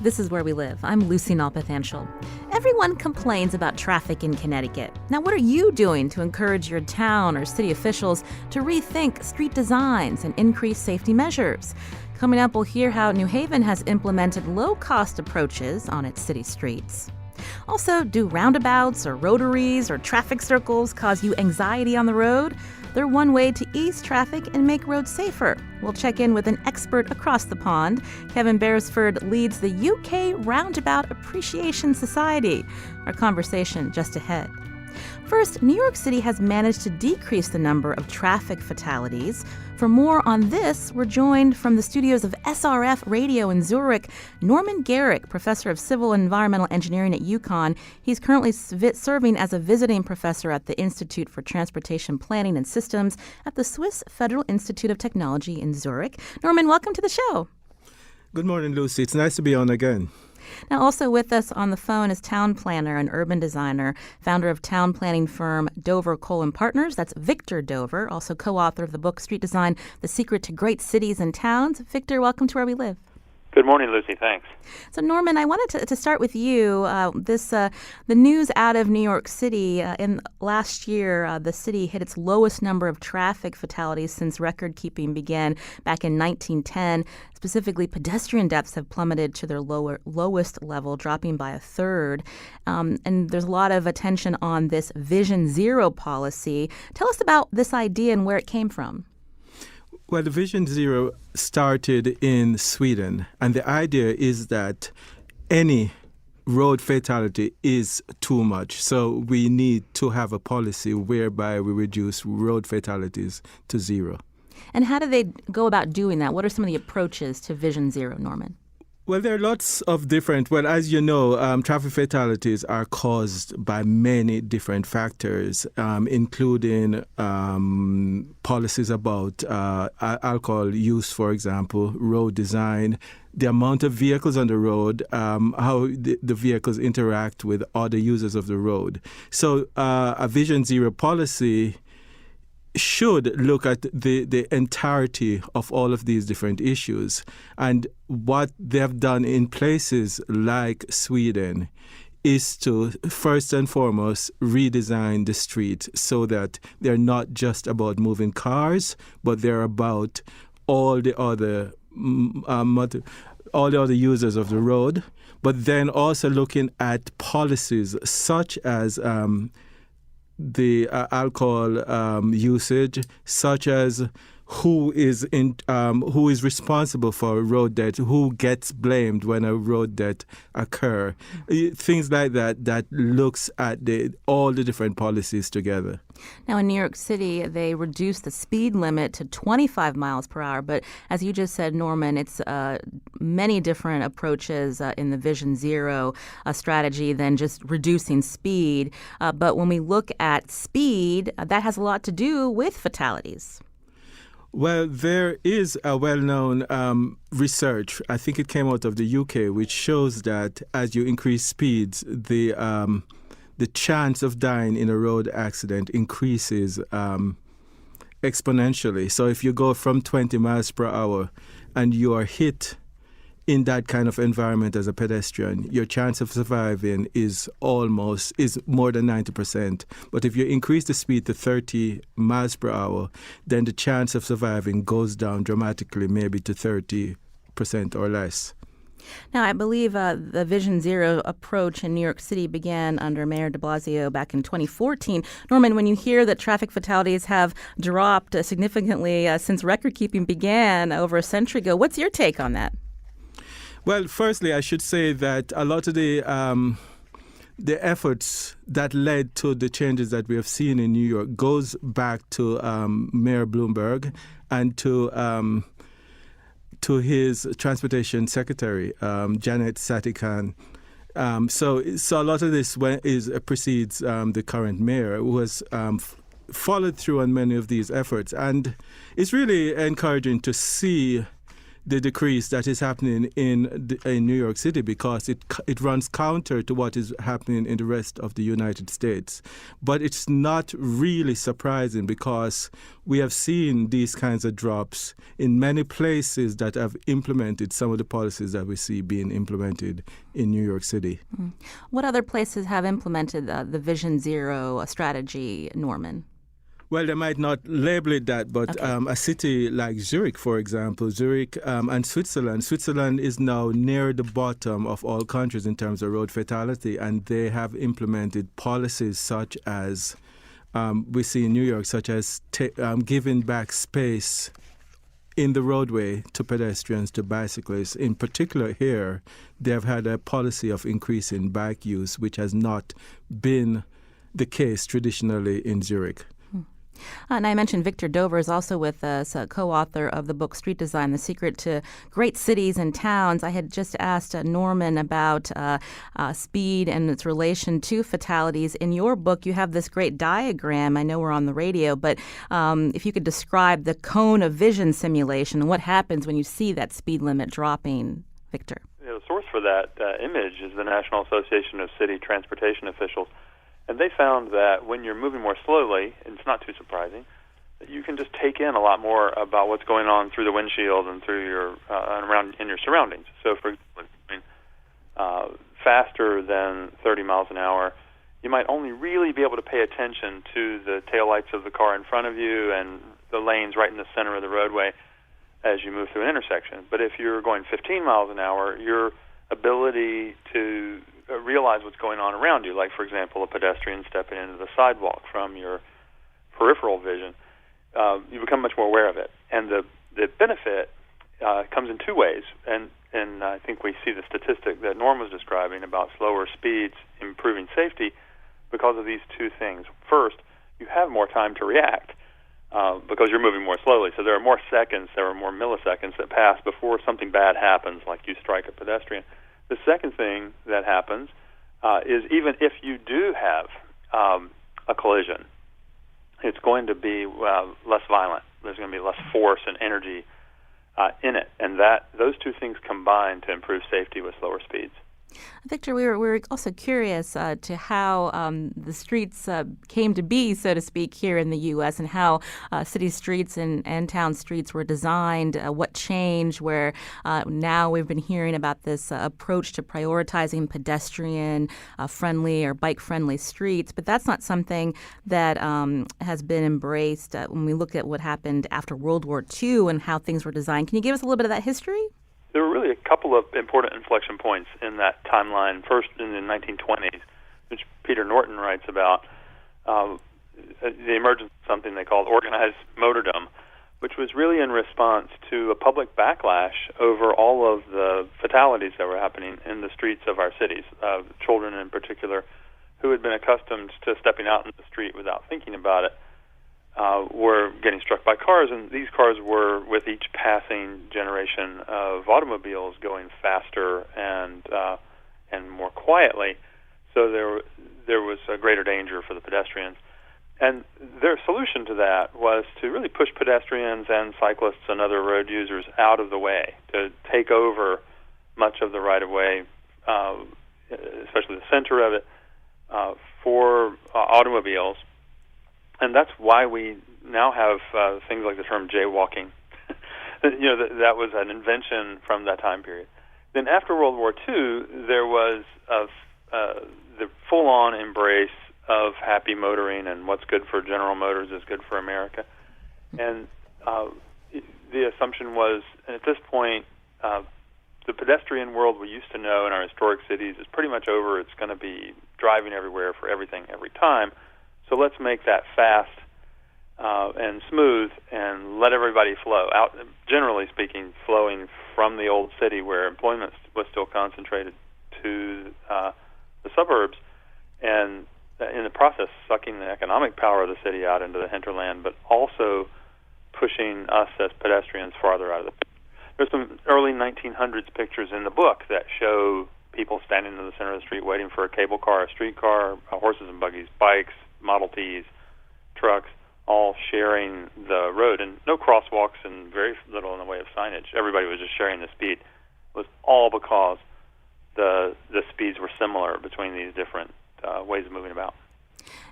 This is Where We Live. I'm Lucy Nalpathanchel. Everyone complains about traffic in Connecticut. Now, what are you doing to encourage your town or city officials to rethink street designs and increase safety measures? Coming up, we'll hear how New Haven has implemented low-cost approaches on its city streets. Also, do roundabouts or rotaries or traffic circles cause you anxiety on the road? They're one way to ease traffic and make roads safer. We'll check in with an expert across the pond. Kevin Beresford leads the UK Roundabout Appreciation Society. Our conversation just ahead. First, New York City has managed to decrease the number of traffic fatalities. For more on this, we're joined from the studios of SRF Radio in Zurich, Norman Garrick, professor of civil and environmental engineering at UConn. He's currently serving as a visiting professor at the Institute for Transportation Planning and Systems at the Swiss Federal Institute of Technology in Zurich. Norman, welcome to the show. Good morning, Lucy. It's nice to be on again. Now, also with us on the phone is town planner and urban designer, founder of town planning firm Dover Cole & Partners. That's Victor Dover, also co-author of the book Street Design, The Secret to Great Cities and Towns. Victor, welcome to Where We Live. Good morning, Lucy. Thanks. So, Norman, I wanted to start with you. The news out of New York City in last year, the city hit its lowest number of traffic fatalities since record keeping began back in 1910. Specifically, pedestrian deaths have plummeted to their lowest level, dropping by a third. And there's a lot of attention on this Vision Zero policy. Tell us about this idea and where it came from. Well, the Vision Zero started in Sweden, and the idea is that any road fatality is too much. So we need to have a policy whereby we reduce road fatalities to zero. And how do they go about doing that? What are some of the approaches to Vision Zero, Norman? Well, there are lots of different, as you know, traffic fatalities are caused by many different factors, including policies about alcohol use, for example, road design, the amount of vehicles on the road, how the vehicles interact with other users of the road. So a Vision Zero policy should look at the entirety of all of these different issues. And what they have done in places like Sweden is to, first and foremost, redesign the street so that they're not just about moving cars, but they're about all the other users of the road. But then also looking at policies such as the alcohol usage, such as who is responsible for a road death, who gets blamed when a road death occur, things like that looks at all the different policies together. Now, in New York City, they reduced the speed limit to 25 miles per hour. But as you just said, Norman, it's many different approaches in the Vision Zero strategy than just reducing speed. But when we look at speed, that has a lot to do with fatalities. Well, there is a well-known research, I think it came out of the UK, which shows that as you increase speeds, the chance of dying in a road accident increases exponentially. So if you go from 20 miles per hour and you are hit in that kind of environment as a pedestrian, your chance of surviving is more than 90%. But if you increase the speed to 30 miles per hour, then the chance of surviving goes down dramatically, maybe to 30% or less. Now, I believe the Vision Zero approach in New York City began under Mayor de Blasio back in 2014. Norman, when you hear that traffic fatalities have dropped significantly since record-keeping began over a century ago, what's your take on that? Well, firstly, I should say that a lot of the efforts that led to the changes that we have seen in New York goes back to Mayor Bloomberg and to his transportation secretary, Janet Satikhan. So a lot of this precedes the current mayor, who has followed through on many of these efforts. And it's really encouraging to see the decrease that is happening in New York City, because it runs counter to what is happening in the rest of the United States. But it's not really surprising, because we have seen these kinds of drops in many places that have implemented some of the policies that we see being implemented in New York City. What other places have implemented the Vision Zero strategy, Norman? Well, they might not label it that, but Okay. a city like Zurich, for example, and Switzerland. Switzerland is now near the bottom of all countries in terms of road fatality, and they have implemented policies such as we see in New York, such as giving back space in the roadway to pedestrians, to bicyclists. In particular here, they have had a policy of increasing bike use, which has not been the case traditionally in Zurich. And I mentioned Victor Dover is also with us, a co-author of the book Street Design, The Secret to Great Cities and Towns. I had just asked Norman about speed and its relation to fatalities. In your book, you have this great diagram. I know we're on the radio, but if you could describe the cone of vision simulation and what happens when you see that speed limit dropping, Victor. The source for that image is the National Association of City Transportation Officials. And they found that when you're moving more slowly, and it's not too surprising, that you can just take in a lot more about what's going on through the windshield and through your and around in your surroundings. So, for example, faster than 30 miles an hour, you might only really be able to pay attention to the taillights of the car in front of you and the lanes right in the center of the roadway as you move through an intersection. But if you're going 15 miles an hour, your ability to realize what's going on around you, like, for example, a pedestrian stepping into the sidewalk from your peripheral vision, you become much more aware of it. And the benefit comes in two ways. And I think we see the statistic that Norm was describing about slower speeds improving safety because of these two things. First, you have more time to react because you're moving more slowly. So there are more seconds, there are more milliseconds that pass before something bad happens, like you strike a pedestrian. The second thing that happens is even if you do have a collision, it's going to be less violent. There's going to be less force and energy in it, and those two things combine to improve safety with slower speeds. Victor, we were also curious to how the streets came to be, so to speak, here in the U.S., and how city streets and town streets were designed, what changed, where now we've been hearing about this approach to prioritizing pedestrian-friendly or bike-friendly streets, but that's not something that has been embraced when we look at what happened after World War II and how things were designed. Can you give us a little bit of that history? There were really a couple of important inflection points in that timeline. First, in the 1920s, which Peter Norton writes about, the emergence of something they called organized motordom, which was really in response to a public backlash over all of the fatalities that were happening in the streets of our cities, children in particular, who had been accustomed to stepping out in the street without thinking about it, were getting struck by cars, and these cars were, with each passing generation of automobiles, going faster and more quietly. So there was a greater danger for the pedestrians. And their solution to that was to really push pedestrians and cyclists and other road users out of the way, to take over much of the right-of-way, especially the center of it, for automobiles. And that's why we now have things like the term jaywalking. That was an invention from that time period. Then after World War II, there was the full-on embrace of happy motoring, and what's good for General Motors is good for America. And the assumption was, at this point, the pedestrian world we used to know in our historic cities is pretty much over. It's going to be driving everywhere for everything every time. So let's make that fast and smooth and let everybody flow out, generally speaking, flowing from the old city where employment was still concentrated to the suburbs, and in the process sucking the economic power of the city out into the hinterland, but also pushing us as pedestrians farther out of the city. There's some early 1900s pictures in the book that show people standing in the center of the street waiting for a cable car, a streetcar, horses and buggies, bikes, Model Ts, trucks, all sharing the road, and no crosswalks and very little in the way of signage. Everybody was just sharing the speed. It was all because the speeds were similar between these different ways of moving about.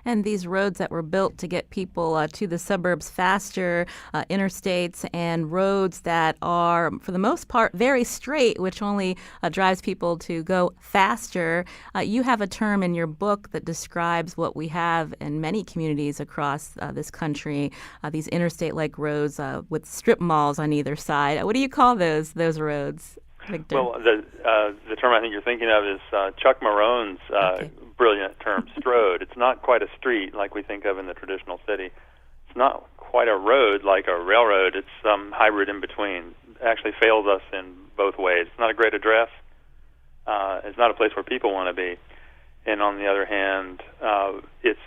And these roads that were built to get people to the suburbs faster, interstates and roads that are, for the most part, very straight, which only drives people to go faster. You have a term in your book that describes what we have in many communities across this country, these interstate-like roads with strip malls on either side. What do you call those roads, Victor? Well, the term I think you're thinking of is Chuck Marone's brilliant term, strode. It's not quite a street like we think of in the traditional city. It's not quite a road like a railroad. It's some hybrid in between. It actually fails us in both ways. It's not a great address. It's not a place where people want to be. And on the other hand, it's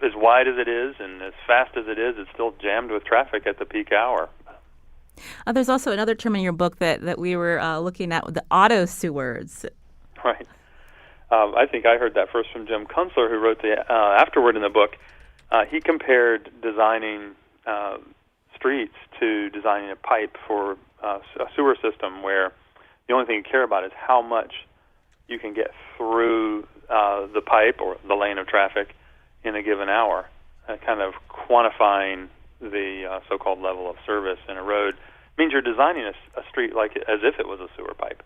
as wide as it is and as fast as it is, it's still jammed with traffic at the peak hour. There's also another term in your book that we were looking at, the auto sewers. Right. I think I heard that first from Jim Kunstler, who wrote the afterword in the book. He compared designing streets to designing a pipe for a sewer system, where the only thing you care about is how much you can get through the pipe or the lane of traffic in a given hour, kind of quantifying the so-called level of service in a road. It means you're designing a street like as if it was a sewer pipe.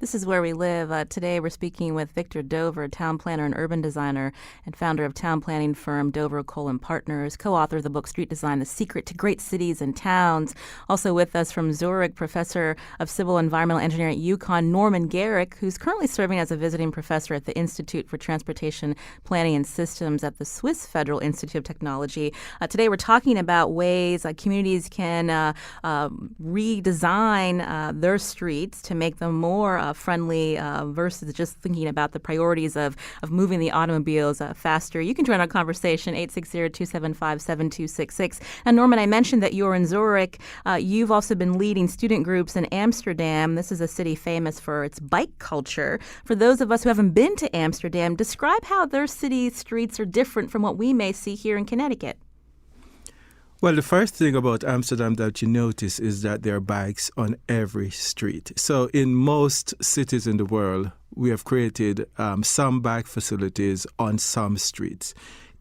This is Where We Live. Today we're speaking with Victor Dover, town planner and urban designer and founder of town planning firm Dover Cole & Partners, co-author of the book Street Design, The Secret to Great Cities and Towns. Also with us from Zurich, professor of civil environmental engineering at UConn, Norman Garrick, who's currently serving as a visiting professor at the Institute for Transportation Planning and Systems at the Swiss Federal Institute of Technology. Today we're talking about ways communities can redesign their streets to make them more friendly versus just thinking about the priorities of moving the automobiles faster. You can join our conversation, 860-275-7266. And Norman, I mentioned that you're in Zurich. You've also been leading student groups in Amsterdam. This is a city famous for its bike culture. For those of us who haven't been to Amsterdam, describe how their city streets are different from what we may see here in Connecticut. Well, the first thing about Amsterdam that you notice is that there are bikes on every street. So in most cities in the world, we have created some bike facilities on some streets.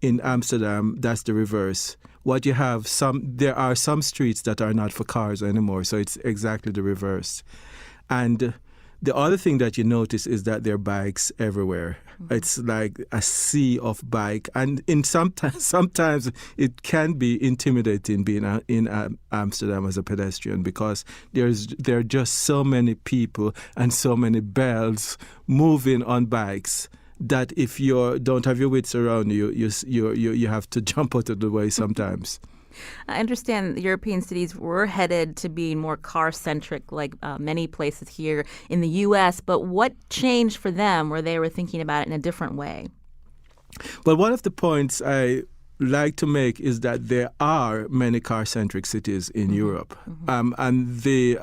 In Amsterdam, that's the reverse. What you have, there are some streets that are not for cars anymore, so it's exactly the reverse. And the other thing that you notice is that there are bikes everywhere. Mm-hmm. It's like a sea of bike, and sometimes it can be intimidating being in Amsterdam as a pedestrian, because there are just so many people and so many bells moving on bikes that if you don't have your wits around you, you have to jump out of the way sometimes. I understand European cities were headed to being more car-centric, like many places here in the U.S., but what changed for them where they were thinking about it in a different way? Well, one of the points I like to make is that there are many car-centric cities in Europe, and the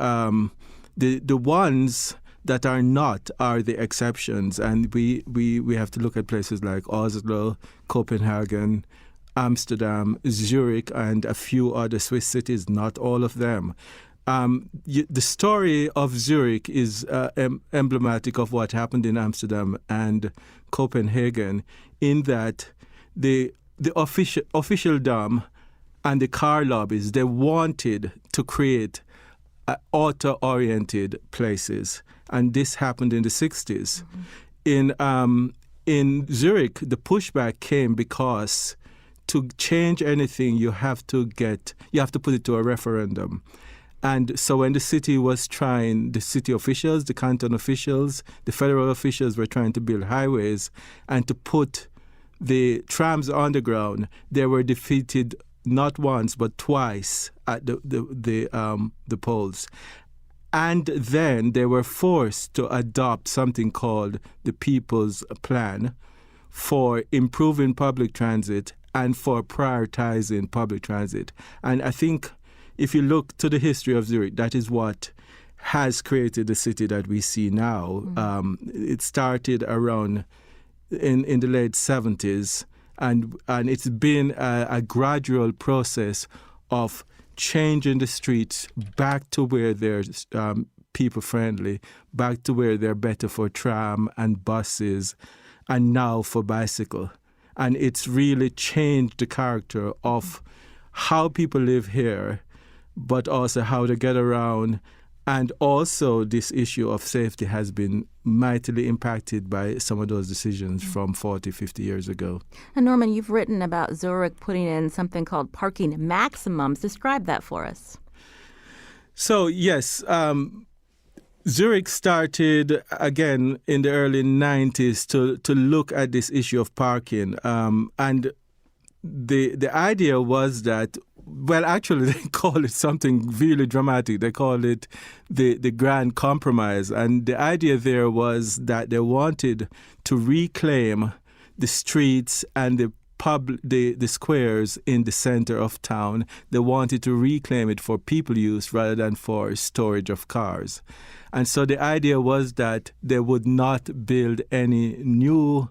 ones that are not are the exceptions, and we have to look at places like Oslo, Copenhagen, Amsterdam, Zurich, and a few other Swiss cities, not all of them. The story of Zurich is emblematic of what happened in Amsterdam and Copenhagen, in that the officialdom and the car lobbies, they wanted to create auto-oriented places, and this happened in the 60s. In Zurich, the pushback came because to change anything, you have to put it to a referendum. And so when the city was trying, the city officials, the canton officials, the federal officials were trying to build highways and to put the trams underground, they were defeated not once but twice at the polls. And then they were forced to adopt something called the People's Plan for improving public transit and for prioritizing public transit. And I think if you look to the history of Zurich, that is what has created the city that we see now. It started around in the late 70s, and it's been a gradual process of changing the streets back to where they're people friendly, back to where they're better for tram and buses, and now for bicycle. And it's really changed the character of how people live here, but also how they get around. And also this issue of safety has been mightily impacted by some of those decisions from 40, 50 years ago. And Norman, you've written about Zurich putting in something called parking maximums. Describe that for us. So, yes, Zurich started, again, in the early 90s to look at this issue of parking. And the idea was that, well, actually, they call it something really dramatic. They call it the Grand Compromise. And the idea there was that they wanted to reclaim the streets and the squares in the center of town. They wanted to reclaim it for people use rather than for storage of cars. And so the idea was that they would not build any new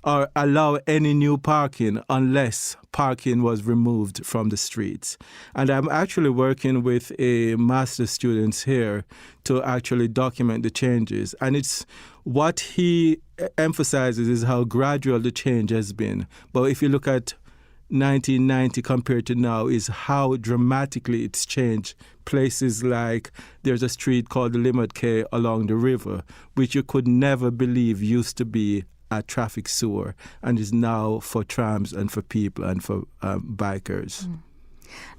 or allow any new parking unless parking was removed from the streets. And I'm actually working with a master's students here to actually document the changes. And it's what he emphasizes is how gradual the change has been. But if you look at 1990 compared to now, is how dramatically it's changed. Places like there's a street called the Limerick Quay along the river, which you could never believe used to be a traffic sewer and is now for trams and for people and for bikers.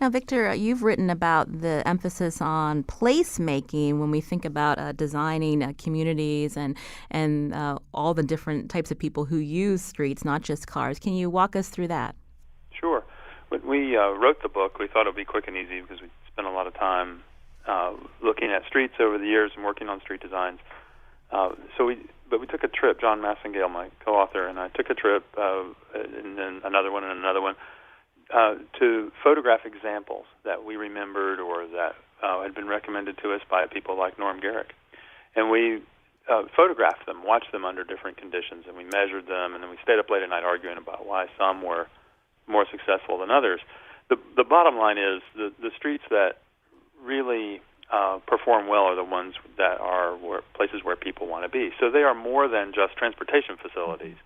Now, Victor, you've written about the emphasis on placemaking when we think about designing communities and all the different types of people who use streets, not just cars. Can you walk us through that? Sure. When we wrote the book, we thought it would be quick and easy because we spent a lot of time looking at streets over the years and working on street designs. But we took a trip, John Massengale, my co-author, and I took a trip, and then another one, to photograph examples that we remembered or that had been recommended to us by people like Norm Garrick. And we photographed them, watched them under different conditions, and we measured them, and then we stayed up late at night arguing about why some were more successful than others. The bottom line is the streets that really perform well are the ones that are places where people want to be. So they are more than just transportation facilities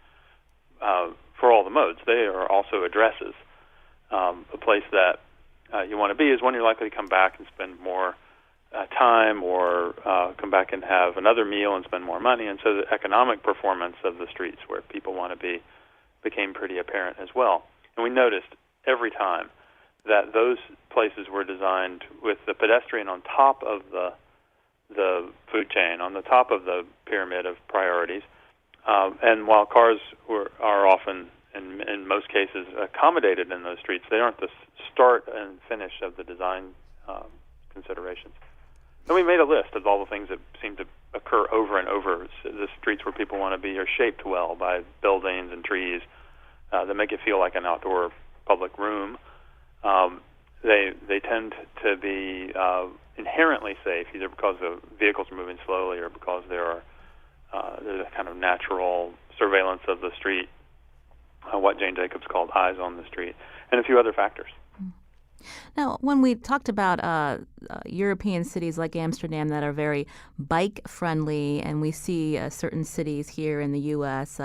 for all the modes. They are also addresses. A place that you want to be is one you're likely to come back and spend more time or come back and have another meal and spend more money. And so the economic performance of the streets where people want to be became pretty apparent as well. And we noticed every time that those places were designed with the pedestrian on top of the food chain, on the top of the pyramid of priorities. And while cars are often, in most cases, accommodated in those streets, they aren't the start and finish of the design considerations. And we made a list of all the things that seem to occur over and over. The streets where people want to be are shaped well by buildings and trees that make it feel like an outdoor public room. They tend to be inherently safe, either because the vehicles are moving slowly or because there's a kind of natural surveillance of the street, what Jane Jacobs called eyes on the street, and a few other factors. Now, when we talked about European cities like Amsterdam that are very bike-friendly, and we see certain cities here in the U.S.,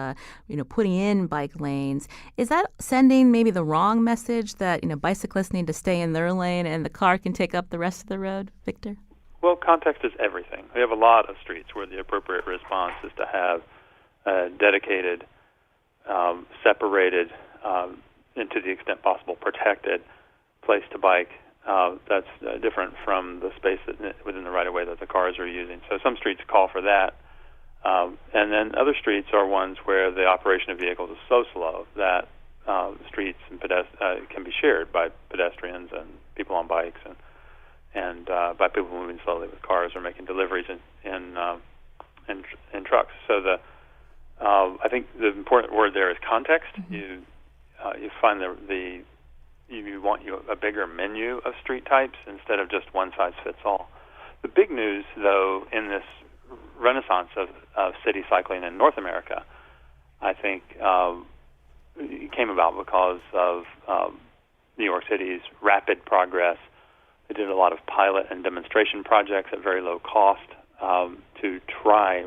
putting in bike lanes, is that sending maybe the wrong message that bicyclists need to stay in their lane and the car can take up the rest of the road, Victor? Well, context is everything. We have a lot of streets where the appropriate response is to have dedicated, separated, and to the extent possible protected place to bike that's different from the space within the right-of-way that the cars are using. So some streets call for that. And then other streets are ones where the operation of vehicles is so slow that streets and can be shared by pedestrians and people on bikes and by people moving slowly with cars or making deliveries in trucks. So I think the important word there is context. Mm-hmm. You find you want a bigger menu of street types instead of just one size fits all. The big news, though, in this renaissance of city cycling in North America, I think, came about because of New York City's rapid progress. They did a lot of pilot and demonstration projects at very low cost to try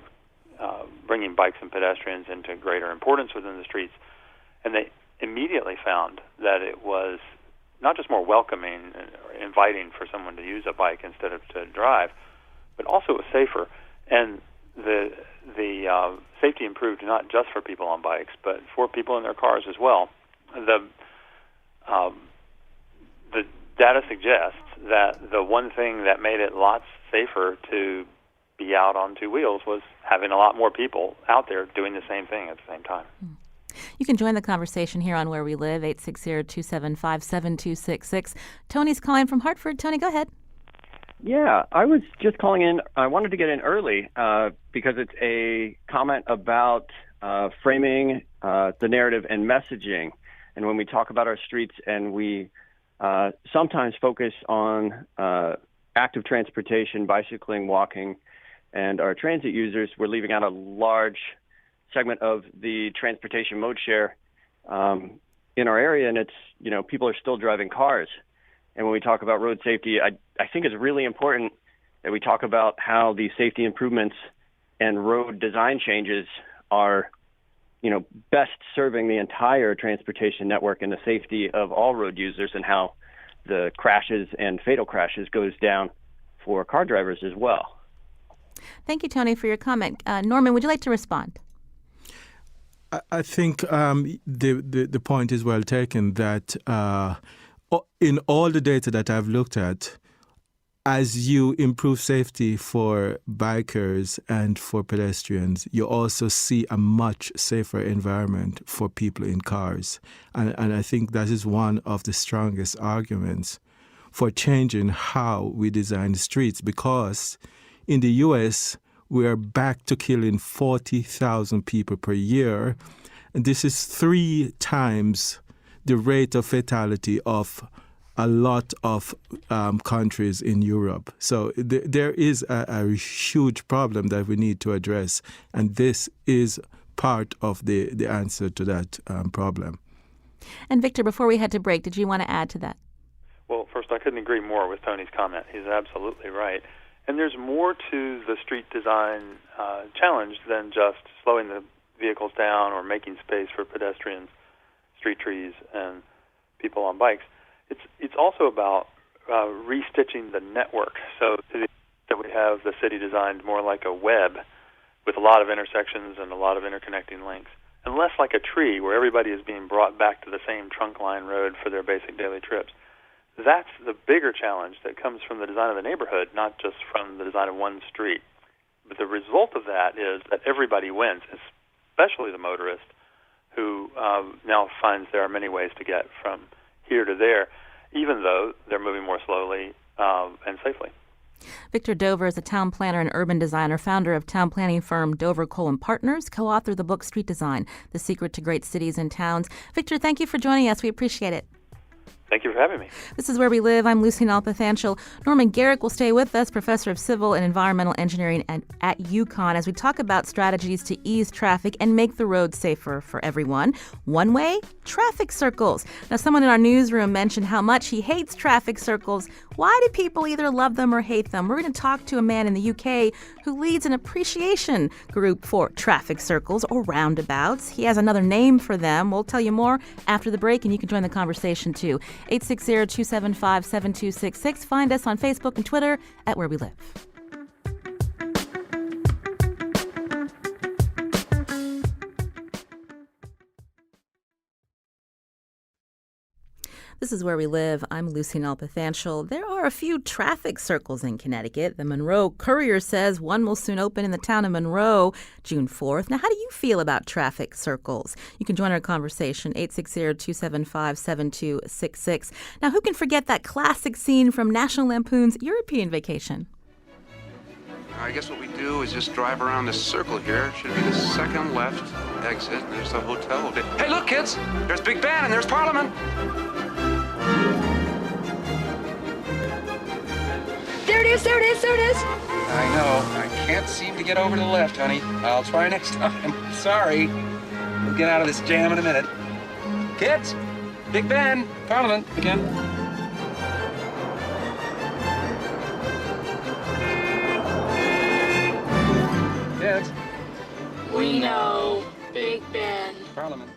bringing bikes and pedestrians into greater importance within the streets. And they immediately found that it was not just more welcoming or inviting for someone to use a bike instead of to drive, but also it was safer. And the safety improved not just for people on bikes, but for people in their cars as well. The data suggests that the one thing that made it lots safer to be out on two wheels was having a lot more people out there doing the same thing at the same time. You can join the conversation here on Where We Live, 860-275-7266. Tony's calling from Hartford. Tony, go ahead. Yeah, I was just calling in. I wanted to get in early because it's a comment about framing the narrative and messaging. And when we talk about our streets and we sometimes focus on active transportation, bicycling, walking, and our transit users, we're leaving out a large segment of the transportation mode share in our area, and it's, people are still driving cars. And when we talk about road safety, I think it's really important that we talk about how these safety improvements and road design changes are, best serving the entire transportation network and the safety of all road users, and how the crashes and fatal crashes goes down for car drivers as well. Thank you, Tony, for your comment. Norman, would you like to respond? I think the point is well taken that in all the data that I've looked at, as you improve safety for bikers and for pedestrians, you also see a much safer environment for people in cars. And I think that is one of the strongest arguments for changing how we design the streets, because in the U.S., we are back to killing 40,000 people per year. And this is 3 times the rate of fatality of a lot of countries in Europe. So there is a huge problem that we need to address. And this is part of the answer to that problem. And Victor, before we head to break, did you want to add to that? Well, first, I couldn't agree more with Tony's comment. He's absolutely right. And there's more to the street design challenge than just slowing the vehicles down or making space for pedestrians, street trees, and people on bikes. It's also about restitching the network. So to the extent that we have the city designed more like a web with a lot of intersections and a lot of interconnecting links, and less like a tree where everybody is being brought back to the same trunk line road for their basic daily trips. That's the bigger challenge that comes from the design of the neighborhood, not just from the design of one street. But the result of that is that everybody wins, especially the motorist, who now finds there are many ways to get from here to there, even though they're moving more slowly and safely. Victor Dover is a town planner and urban designer, founder of town planning firm Dover Cole & Partners, co-author of the book Street Design, The Secret to Great Cities and Towns. Victor, thank you for joining us. We appreciate it. Thank you for having me. This is Where We Live. I'm Lucy Nalpathanchel. Norman Garrick will stay with us, professor of civil and environmental engineering at UConn, as we talk about strategies to ease traffic and make the roads safer for everyone. One way, traffic circles. Now, someone in our newsroom mentioned how much he hates traffic circles. Why do people either love them or hate them? We're going to talk to a man in the UK who leads an appreciation group for traffic circles or roundabouts. He has another name for them. We'll tell you more after the break, and you can join the conversation too. 860-275-7266. Find us on Facebook and Twitter at Where We Live. This is Where We Live. I'm Lucy Nalpathanchel. There are a few traffic circles in Connecticut. The Monroe Courier says one will soon open in the town of Monroe June 4th. Now, how do you feel about traffic circles? You can join our conversation, 860-275-7266. Now, who can forget that classic scene from National Lampoon's European Vacation? I guess what we do is just drive around this circle here. Should be the second left exit. There's the hotel. Hey, look, kids! There's Big Ben and there's Parliament! There it is, there it is, there it is. I know. I can't seem to get over to the left, honey. I'll try next time. Sorry. We'll get out of this jam in a minute. Kids, Big Ben, Parliament again. Kids. We know, Big Ben. Parliament.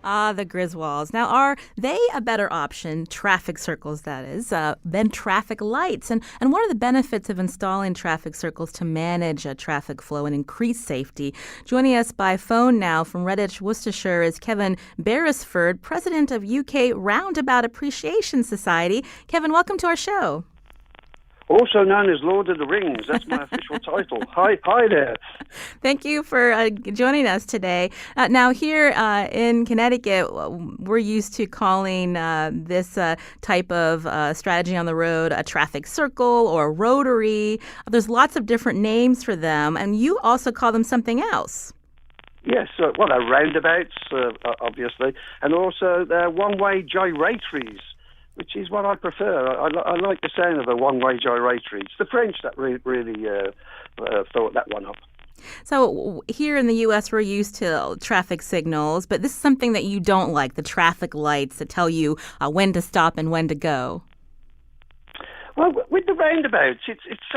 Ah, the Griswolds. Now, are they a better option, traffic circles that is, than traffic lights? And what are the benefits of installing traffic circles to manage traffic flow and increase safety? Joining us by phone now from Redditch, Worcestershire is Kevin Beresford, president of UK Roundabout Appreciation Society. Kevin, welcome to our show. Also known as Lord of the Rings. That's my official title. Hi there. Thank you for joining us today. Now, here in Connecticut, we're used to calling this type of strategy on the road a traffic circle or a rotary. There's lots of different names for them, and you also call them something else. Yes, roundabouts, obviously, and also one-way gyratories, which is what I prefer. I like the sound of a one-way gyratory. It's the French that really thought that one up. So here in the U.S., we're used to traffic signals, but this is something that you don't like, the traffic lights that tell you when to stop and when to go. Well, with the roundabouts, it's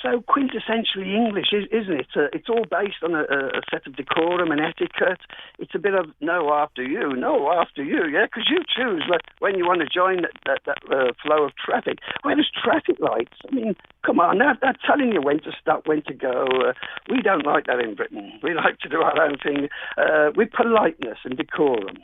so quintessentially English, isn't it? It's all based on a set of decorum and etiquette. It's a bit of no after you, yeah, because you choose when you want to join that flow of traffic. Whereas traffic lights, I mean, come on, they're telling you when to stop, when to go. We don't like that in Britain. We like to do our own thing with politeness and decorum.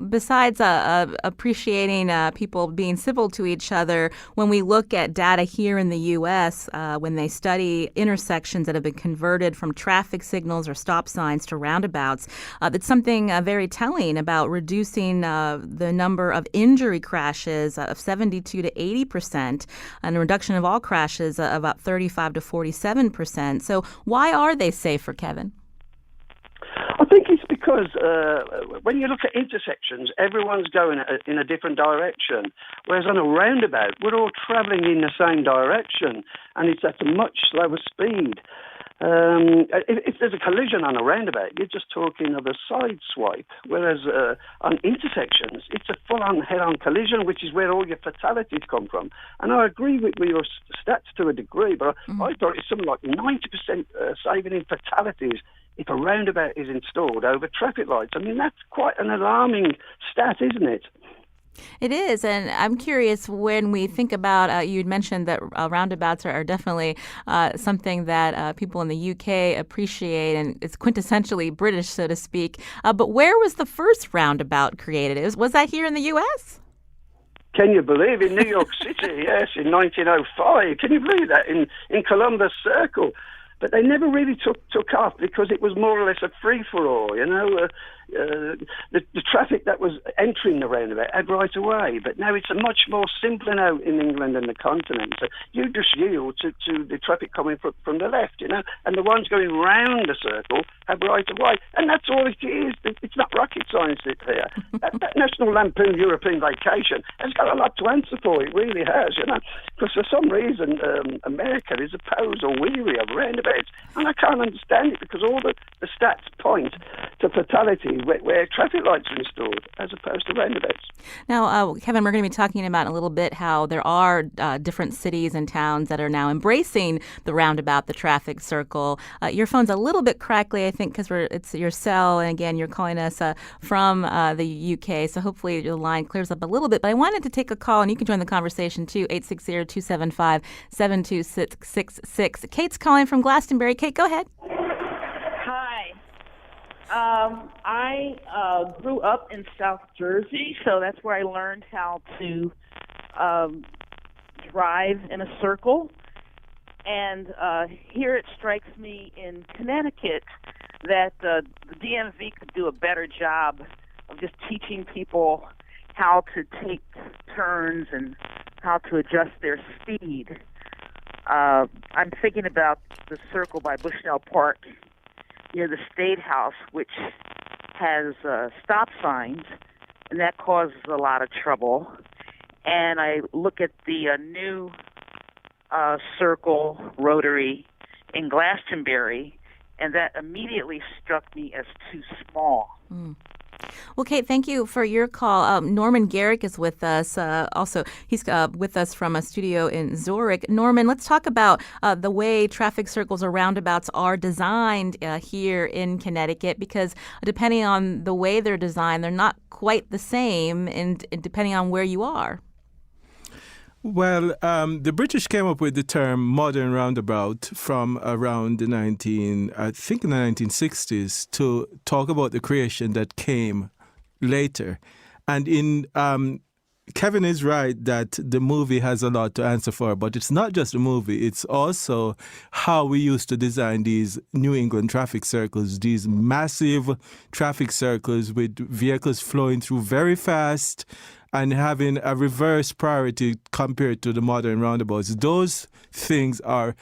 Besides appreciating people being civil to each other, when we look at data here in the U.S., when they study intersections that have been converted from traffic signals or stop signs to roundabouts, that's something very telling about reducing the number of injury crashes of 72 to 80%, and a reduction of all crashes of about 35 to 47%. So why are they safer, Kevin? I think it's because when you look at intersections, everyone's going in a different direction, whereas on a roundabout, we're all travelling in the same direction, and it's at a much slower speed. If there's a collision on a roundabout, you're just talking of a side swipe, whereas on intersections, it's a full-on head-on collision, which is where all your fatalities come from. And I agree with your stats to a degree, but I thought it's something like 90% saving in fatalities if a roundabout is installed over traffic lights. I mean, that's quite an alarming stat, isn't it? It is, and I'm curious, when we think about, you'd mentioned that roundabouts are definitely something that people in the UK appreciate, and it's quintessentially British, so to speak. But where was the first roundabout created? Was that here in the US? Can you believe? In New York City, yes, in 1905. Can you believe that? In Columbus Circle. But they never really took off because it was more or less a free-for-all, you know. The traffic that was entering the roundabout had right away, but now it's a much more simpler now in England and the continent. So you just yield to the traffic coming from the left, you know, and the ones going round the circle have right away. And that's all it is. It's not rocket science here. that National Lampoon European Vacation has got a lot to answer for. It really has, you know, because for some reason America is opposed or weary of roundabouts, and I can't understand it because all the stats point to fatality where traffic lights are installed as opposed to roundabouts. Now, Kevin, we're going to be talking about in a little bit how there are different cities and towns that are now embracing the roundabout, the traffic circle. Your phone's a little bit crackly, I think, because it's your cell, and again, you're calling us from the UK, so hopefully the line clears up a little bit. But I wanted to take a call, and you can join the conversation too, 860-275-7266. Kate's calling from Glastonbury. Kate, go ahead. Hi. I grew up in South Jersey, so that's where I learned how to drive in a circle. And here it strikes me in Connecticut that the DMV could do a better job of just teaching people how to take turns and how to adjust their speed. I'm thinking about the circle by Bushnell Park near the State House, which has stop signs, and that causes a lot of trouble. And I look at the new circle rotary in Glastonbury, and that immediately struck me as too small. Well, Kate, thank you for your call. Norman Garrick is with us. Also, he's with us from a studio in Zurich. Norman, let's talk about the way traffic circles or roundabouts are designed here in Connecticut, because depending on the way they're designed, they're not quite the same, and depending on where you are. Well, the British came up with the term modern roundabout from around the 1960s to talk about the creation that came later. And Kevin is right that the movie has a lot to answer for, but it's not just the movie. It's also how we used to design these New England traffic circles, these massive traffic circles with vehicles flowing through very fast and having a reverse priority compared to the modern roundabouts. Those things are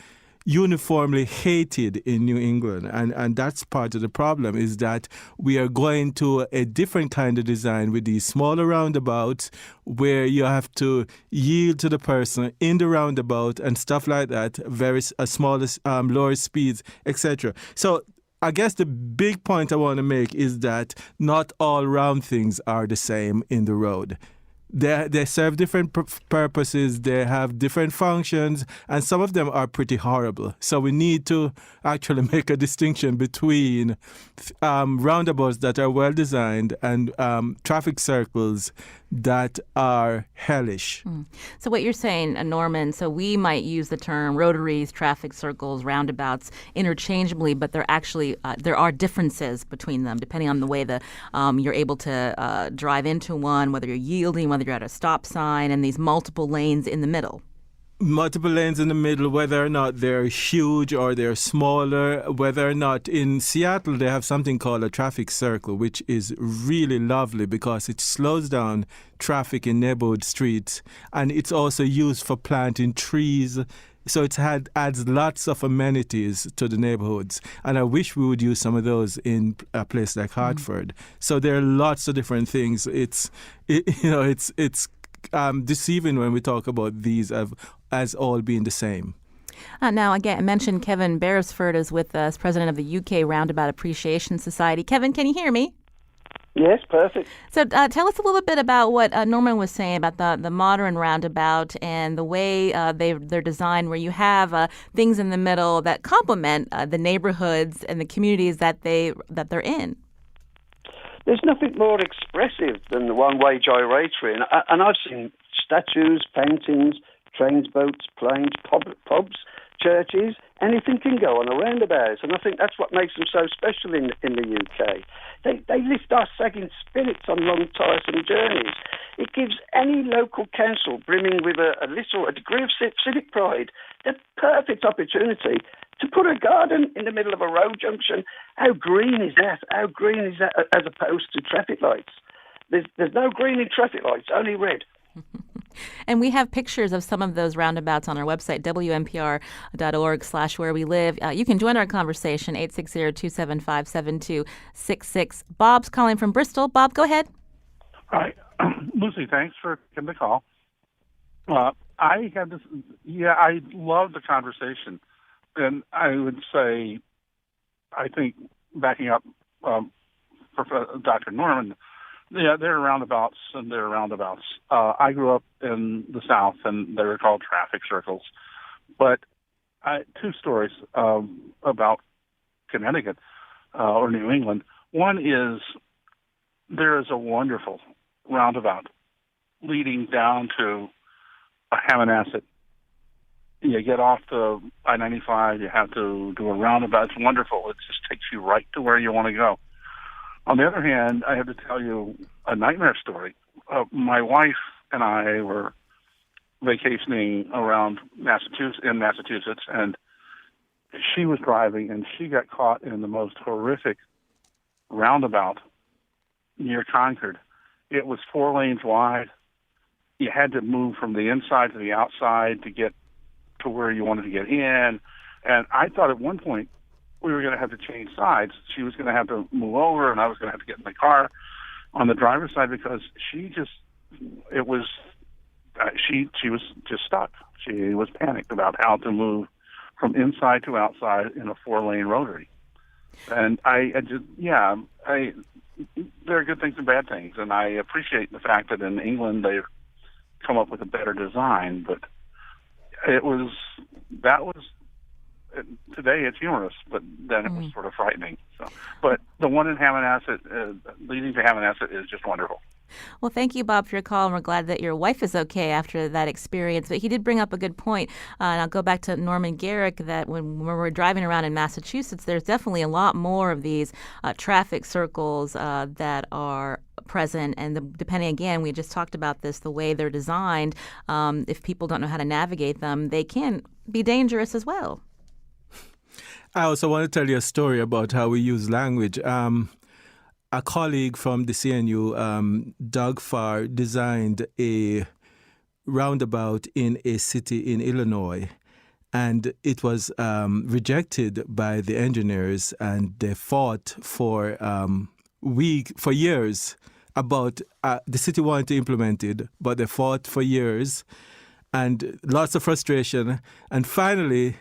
uniformly hated in New England, and that's part of the problem, is that we are going to a different kind of design with these smaller roundabouts where you have to yield to the person in the roundabout and stuff like that, very smaller, lower speeds, etc. So I guess the big point I want to make is that not all round things are the same in the road. They serve different purposes, they have different functions, and some of them are pretty horrible. So we need to actually make a distinction between roundabouts that are well designed and traffic circles that are hellish. So what you're saying, Norman, so we might use the term rotaries, traffic circles, roundabouts interchangeably, but there are differences between them depending on the way you're able to drive into one, whether you're yielding, whether you're at a stop sign, and these multiple lanes in the middle. Multiple lanes in the middle, whether or not they're huge or they're smaller, whether or not in Seattle they have something called a traffic circle, which is really lovely because it slows down traffic in neighborhood streets, and it's also used for planting trees. So it adds lots of amenities to the neighborhoods, and I wish we would use some of those in a place like Hartford. So there are lots of different things. It's deceiving when we talk about these as all being the same. Now, again, I mentioned Kevin Beresford is with us, president of the UK Roundabout Appreciation Society. Kevin, can you hear me? Yes, perfect. So tell us a little bit about what Norman was saying about the modern roundabout and the way they're designed, where you have things in the middle that complement the neighborhoods and the communities that they're in. There's nothing more expressive than the one-way gyratory, and I've seen statues, paintings, trains, boats, planes, pubs, churches. Anything can go on a roundabout, and I think that's what makes them so special in the UK. They lift our sagging spirits on long, tiresome journeys. It gives any local council brimming with a degree of civic pride the perfect opportunity to put a garden in the middle of a road junction. How green is that? How green is that as opposed to traffic lights? There's no green in traffic lights, only red. And we have pictures of some of those roundabouts on our website, wnpr.org/where we live. You can join our conversation, 860-275-7266. Bob's calling from Bristol. Bob, go ahead. Hi. Lucy, thanks for getting the call. I love the conversation. And I would say, I think, backing up Dr. Norman, yeah, there are roundabouts and there are roundabouts. I grew up in the South, and they were called traffic circles. But two stories about Connecticut or New England. One is there is a wonderful roundabout leading down to Hammonasset. You get off the I-95, you have to do a roundabout. It's wonderful. It just takes you right to where you want to go. On the other hand, I have to tell you a nightmare story. My wife and I were vacationing around Massachusetts, and she was driving, and she got caught in the most horrific roundabout near Concord. It was 4 lanes wide. You had to move from the inside to the outside to get to where you wanted to get in. And I thought at one point we were going to have to change sides. She was going to have to move over, and I was going to have to get in my car on the driver's side because she was just stuck. She was panicked about how to move from inside to outside in a 4-lane rotary. And there are good things and bad things, and I appreciate the fact that in England they've come up with a better design. But today it's humorous, but then it was sort of frightening. So, but the one in Hammonasset, leading to Hammonasset, is just wonderful. Well, thank you, Bob, for your call, and we're glad that your wife is okay after that experience. But he did bring up a good point, and I'll go back to Norman Garrick, that when we're driving around in Massachusetts, there's definitely a lot more of these traffic circles that are present, and depending, again, we just talked about this, the way they're designed, if people don't know how to navigate them, they can be dangerous as well. I also want to tell you a story about how we use language. A colleague from the CNU, Doug Farr, designed a roundabout in a city in Illinois, and it was rejected by the engineers, and they fought for years about the city wanted to implement it, but they fought for years, and lots of frustration, and finally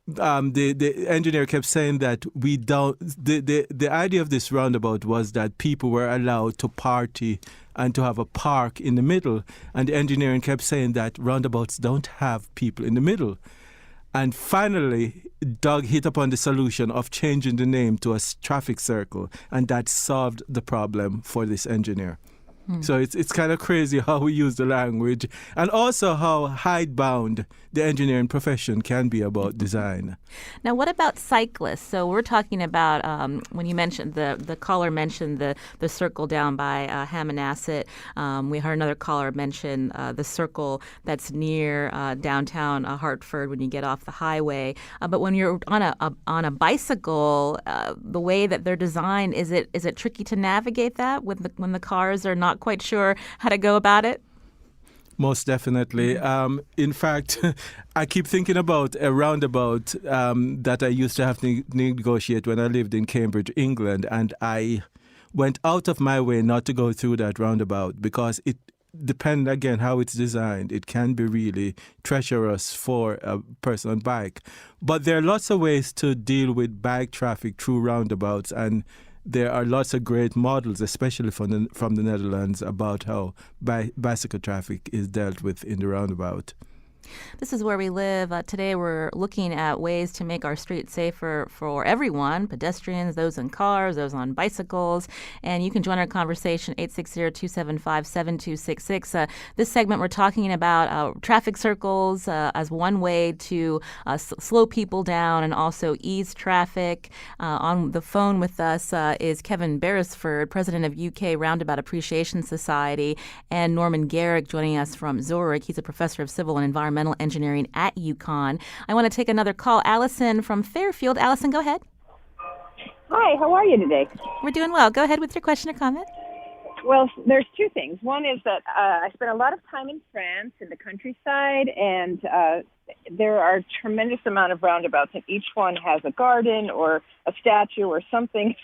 the engineer kept saying that we don't. The idea of this roundabout was that people were allowed to party and to have a park in the middle, and the engineering kept saying that roundabouts don't have people in the middle. And finally, Doug hit upon the solution of changing the name to a traffic circle, and that solved the problem for this engineer. So it's kind of crazy how we use the language, and also how hidebound the engineering profession can be about design. Now, what about cyclists? So we're talking about, when you mentioned, the caller mentioned the circle down by Hammonasset. We heard another caller mention the circle that's near downtown Hartford when you get off the highway. But when you're on a bicycle, the way that they're designed, is it tricky to navigate that when the cars are not quite sure how to go about it? Most definitely. In fact, I keep thinking about a roundabout that I used to have to negotiate when I lived in Cambridge, England, and I went out of my way not to go through that roundabout because it depends, again, how it's designed. It can be really treacherous for a person on bike. But there are lots of ways to deal with bike traffic through roundabouts, and there are lots of great models, especially from the Netherlands, about how bicycle traffic is dealt with in the roundabout. This is where we live. Today we're looking at ways to make our streets safer for everyone, pedestrians, those in cars, those on bicycles. And you can join our conversation, 860-275-7266. This segment we're talking about traffic circles as one way to slow people down and also ease traffic. On the phone with us is Kevin Beresford, president of UK Roundabout Appreciation Society, and Norman Garrick joining us from Zurich. He's a professor of civil and environmental engineering at UConn. I want to take another call. Allison from Fairfield. Allison, go ahead. Hi, how are you today? We're doing well. Go ahead with your question or comment. Well, there's two things. One is that I spent a lot of time in France in the countryside, and there are a tremendous amount of roundabouts, and each one has a garden or a statue or something.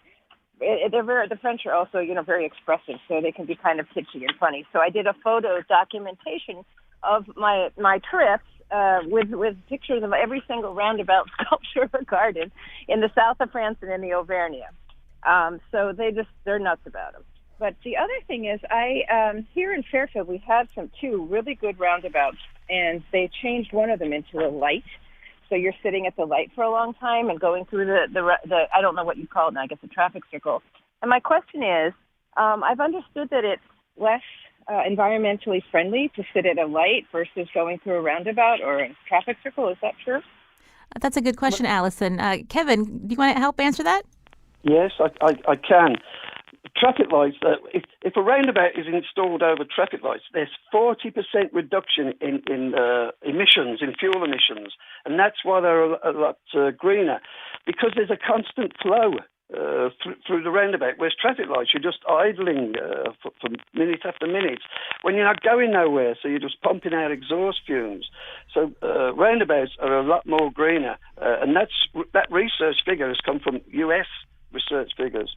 The French are also, very expressive, so they can be kind of kitschy and funny. So I did a photo documentation of my trips with pictures of every single roundabout, sculpture, or garden in the south of France and in the Auvergne. So they're nuts about them. But the other thing is, here in Fairfield, we had two really good roundabouts, and they changed one of them into a light. So you're sitting at the light for a long time and going through the I don't know what you call it now, I guess a traffic circle. And my question is, I've understood that it's less environmentally friendly to sit at a light versus going through a roundabout or a traffic circle. Is that true? That's a good question, Allison. Kevin, do you want to help answer that? Yes, I can. Traffic lights, if a roundabout is installed over traffic lights, there's 40% reduction in emissions, in fuel emissions, and that's why they're a lot greener, because there's a constant flow through the roundabout, whereas traffic lights, you're just idling for minute after minute when you're not going nowhere, so you're just pumping out exhaust fumes. So roundabouts are a lot more greener, and that research figure has come from US research figures.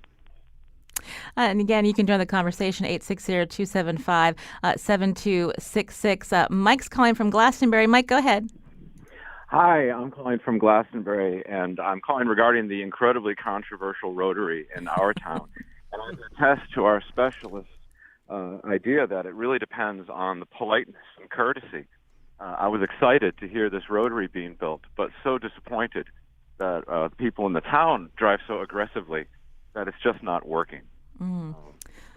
And again, you can join the conversation, 860-275-7266. Mike's calling from Glastonbury. Mike, go ahead. Hi, I'm calling from Glastonbury, and I'm calling regarding the incredibly controversial Rotary in our town. And I attest to our specialist idea that it really depends on the politeness and courtesy. I was excited to hear this rotary being built, but so disappointed that people in the town drive so aggressively that it's just not working.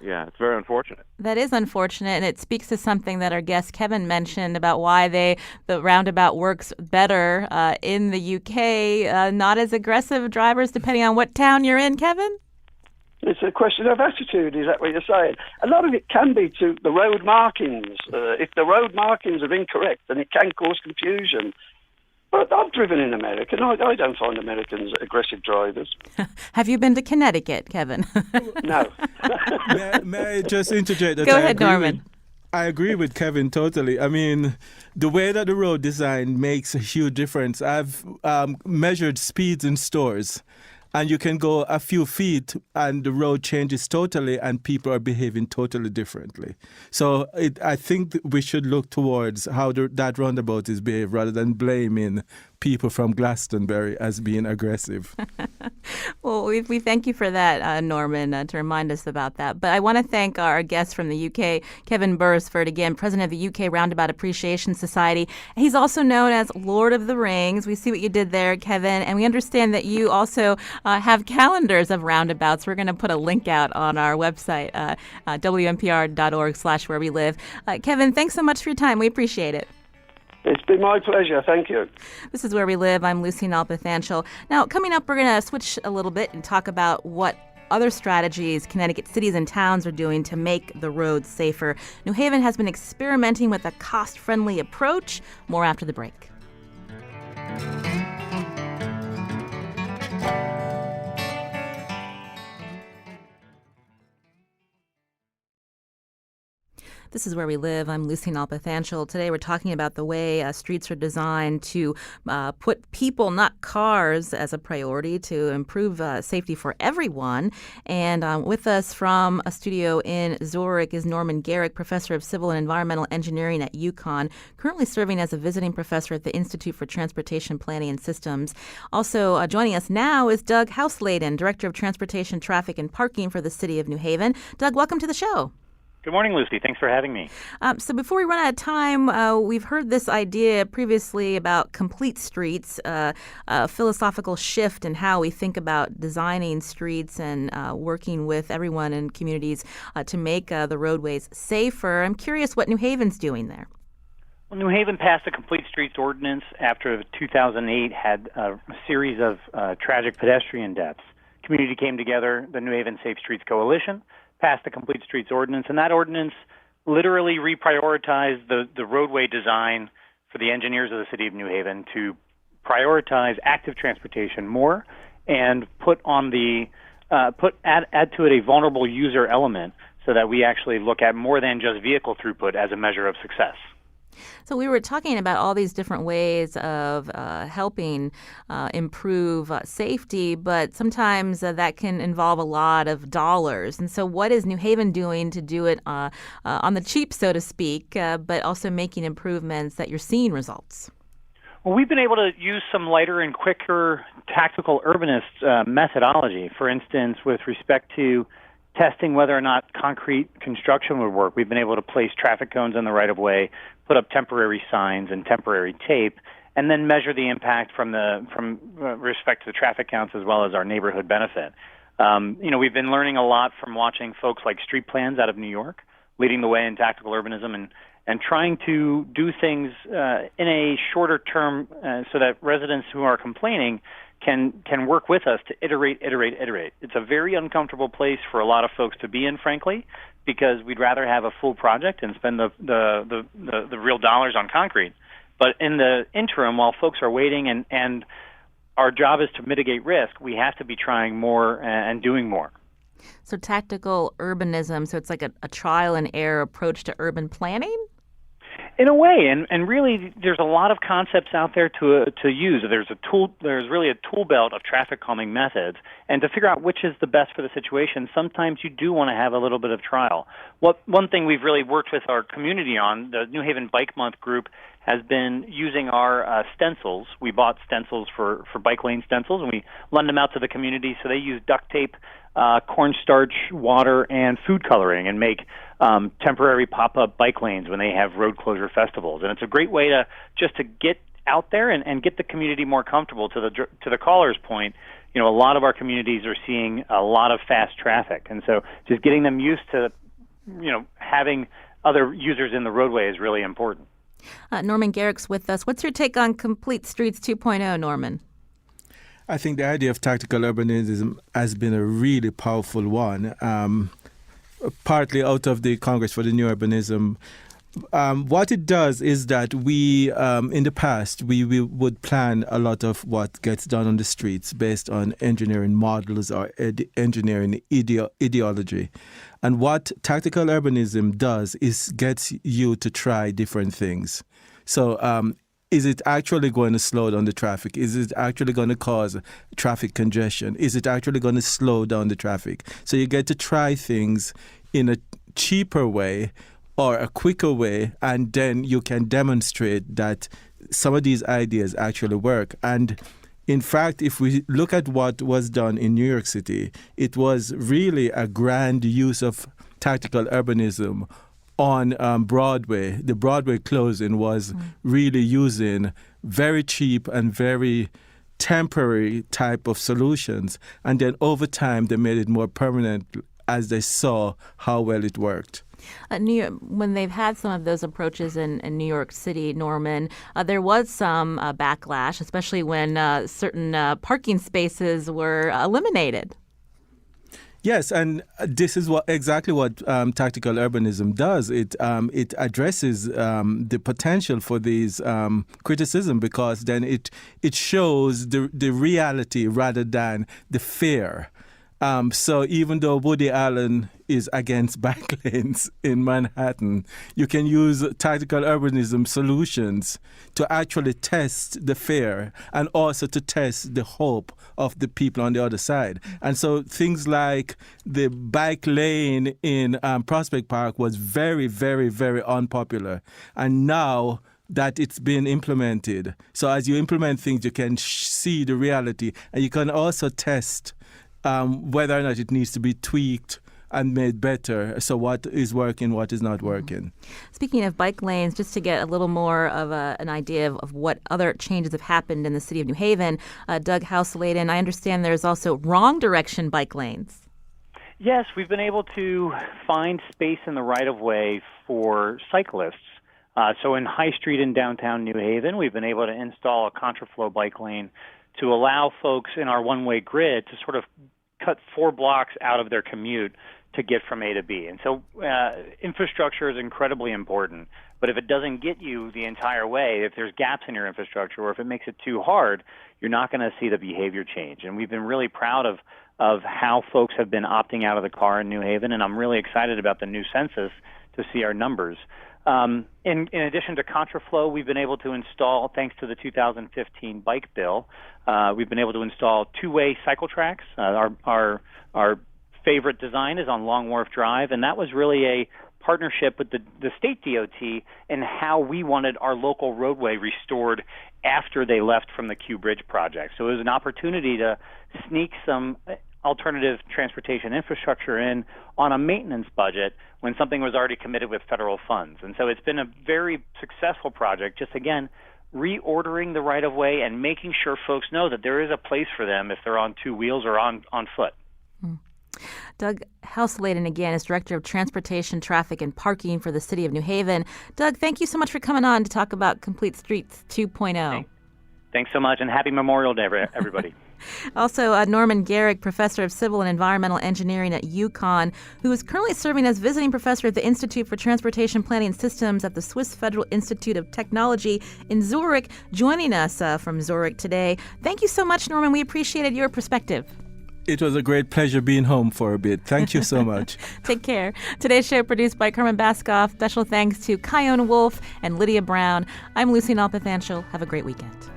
Yeah, it's very unfortunate. That is unfortunate, and it speaks to something that our guest Kevin mentioned about why the roundabout works better in the UK. Not as aggressive drivers, depending on what town you're in, Kevin? It's a question of attitude, is that what you're saying? A lot of it can be to the road markings. If the road markings are incorrect, then it can cause confusion. But I've driven in America, and I don't find Americans aggressive drivers. Have you been to Connecticut, Kevin? No. May I just interject? That Go ahead, Norman. I agree with Kevin totally. I mean, the way that the road design makes a huge difference. I've measured speeds in stores, and you can go a few feet and the road changes totally and people are behaving totally differently. So I think that we should look towards how that roundabout is behaved rather than blaming people from Glastonbury as being aggressive. Well, we thank you for that, Norman, to remind us about that. But I want to thank our guest from the UK, Kevin Bursford, again, president of the UK Roundabout Appreciation Society. He's also known as Lord of the Rings. We see what you did there, Kevin, and we understand that you also have calendars of roundabouts. We're going to put a link out on our website, WNPR.org/where we live. Kevin, thanks so much for your time. We appreciate it. It's been my pleasure. Thank you. This is Where We Live. I'm Lucy Nalpathanchel. Now, coming up, we're going to switch a little bit and talk about what other strategies Connecticut cities and towns are doing to make the roads safer. New Haven has been experimenting with a cost-friendly approach. More after the break. This is Where We Live. I'm Lucy Nalpathanchel. Today we're talking about the way streets are designed to put people, not cars, as a priority to improve safety for everyone. And with us from a studio in Zurich is Norman Garrick, professor of civil and environmental engineering at UConn, currently serving as a visiting professor at the Institute for Transportation Planning and Systems. Also joining us now is Doug Houseleden, director of transportation, traffic, and parking for the city of New Haven. Doug, welcome to the show. Good morning, Lucy. Thanks for having me. So before we run out of time, we've heard this idea previously about complete streets, a philosophical shift in how we think about designing streets and working with everyone in communities to make the roadways safer. I'm curious what New Haven's doing there. Well, New Haven passed a complete streets ordinance after 2008 had a series of tragic pedestrian deaths. Community came together, the New Haven Safe Streets Coalition, passed the Complete Streets Ordinance, and that ordinance literally reprioritized the roadway design for the engineers of the city of New Haven to prioritize active transportation more and add to it a vulnerable user element so that we actually look at more than just vehicle throughput as a measure of success. So we were talking about all these different ways of helping improve safety, but sometimes that can involve a lot of dollars. And so what is New Haven doing to do it on the cheap, so to speak, but also making improvements that you're seeing results? Well, we've been able to use some lighter and quicker tactical urbanist methodology. For instance, with respect to testing whether or not concrete construction would work, we've been able to place traffic cones in the right-of-way, put up temporary signs and temporary tape, and then measure the impact from respect to the traffic counts as well as our neighborhood benefit. We've been learning a lot from watching folks like Street Plans out of New York, leading the way in tactical urbanism and trying to do things in a shorter term so that residents who are complaining can work with us to iterate. It's a very uncomfortable place for a lot of folks to be in, frankly, because we'd rather have a full project and spend the real dollars on concrete. But in the interim, while folks are waiting and our job is to mitigate risk, we have to be trying more and doing more. So tactical urbanism, so it's like a trial and error approach to urban planning? In a way, and really, there's a lot of concepts out there to use. There's really a tool belt of traffic calming methods, and to figure out which is the best for the situation, sometimes you do want to have a little bit of trial. One thing we've really worked with our community on, the New Haven Bike Month group, has been using our stencils. We bought stencils for bike lane stencils, and we lend them out to the community. So they use duct tape, cornstarch, water, and food coloring, and make temporary pop-up bike lanes when they have road closure festivals. And it's a great way to get out there and get the community more comfortable. To the caller's point, a lot of our communities are seeing a lot of fast traffic, and so just getting them used to having other users in the roadway is really important. Norman Garrick's with us. What's your take on Complete Streets 2.0, Norman? I think the idea of tactical urbanism has been a really powerful one, partly out of the Congress for the New Urbanism. What it does is that we, in the past, we would plan a lot of what gets done on the streets based on engineering models or engineering ideology. And what tactical urbanism does is gets you to try different things. So is it actually going to slow down the traffic? Is it actually going to cause traffic congestion? Is it actually going to slow down the traffic? So you get to try things in a cheaper way or a quicker way, and then you can demonstrate that some of these ideas actually work. And in fact, if we look at what was done in New York City, it was really a grand use of tactical urbanism on Broadway. The Broadway closing was really using very cheap and very temporary type of solutions. And then over time, they made it more permanent as they saw how well it worked. When they've had some of those approaches in New York City, Norman, there was some backlash, especially when certain parking spaces were eliminated. Yes, and this is exactly what tactical urbanism does. It addresses the potential for these criticism, because then it shows the reality rather than the fear. So even though Woody Allen is against bike lanes in Manhattan, you can use tactical urbanism solutions to actually test the fear and also to test the hope of the people on the other side. And so things like the bike lane in Prospect Park was very, very, very unpopular. And now that it's been implemented, so as you implement things, you can see the reality, and you can also test whether or not it needs to be tweaked and made better. So what is working, what is not working. Speaking of bike lanes, just to get a little more of an idea of what other changes have happened in the city of New Haven, Doug Houseladen, I understand there's also wrong direction bike lanes. Yes, we've been able to find space in the right-of-way for cyclists. So in High Street in downtown New Haven, we've been able to install a contraflow bike lane to allow folks in our one-way grid to sort of cut 4 blocks out of their commute to get from A to B. And so infrastructure is incredibly important. But if it doesn't get you the entire way, if there's gaps in your infrastructure, or if it makes it too hard, you're not going to see the behavior change. And we've been really proud of how folks have been opting out of the car in New Haven, and I'm really excited about the new census to see our numbers. In addition to contraflow, we've been able to install, thanks to the 2015 bike bill, we've been able to install 2-way cycle tracks. Our favorite design is on Long Wharf Drive, and that was really a partnership with the state DOT in how we wanted our local roadway restored after they left from the Q Bridge project. So it was an opportunity to sneak some alternative transportation infrastructure in on a maintenance budget when something was already committed with federal funds. And so it's been a very successful project, just again, reordering the right-of-way and making sure folks know that there is a place for them if they're on 2 wheels or on foot. Doug Houseladen, again, is Director of Transportation, Traffic, and Parking for the City of New Haven. Doug, thank you so much for coming on to talk about Complete Streets 2.0. Thanks so much, and happy Memorial Day, everybody. Also, Norman Garrick, Professor of Civil and Environmental Engineering at UConn, who is currently serving as visiting professor at the Institute for Transportation Planning and Systems at the Swiss Federal Institute of Technology in Zurich, joining us from Zurich today. Thank you so much, Norman. We appreciated your perspective. It was a great pleasure being home for a bit. Thank you so much. Take care. Today's show produced by Carmen Baskoff. Special thanks to Kyone Wolf and Lydia Brown. I'm Lucy Nalpathanchel. Have a great weekend.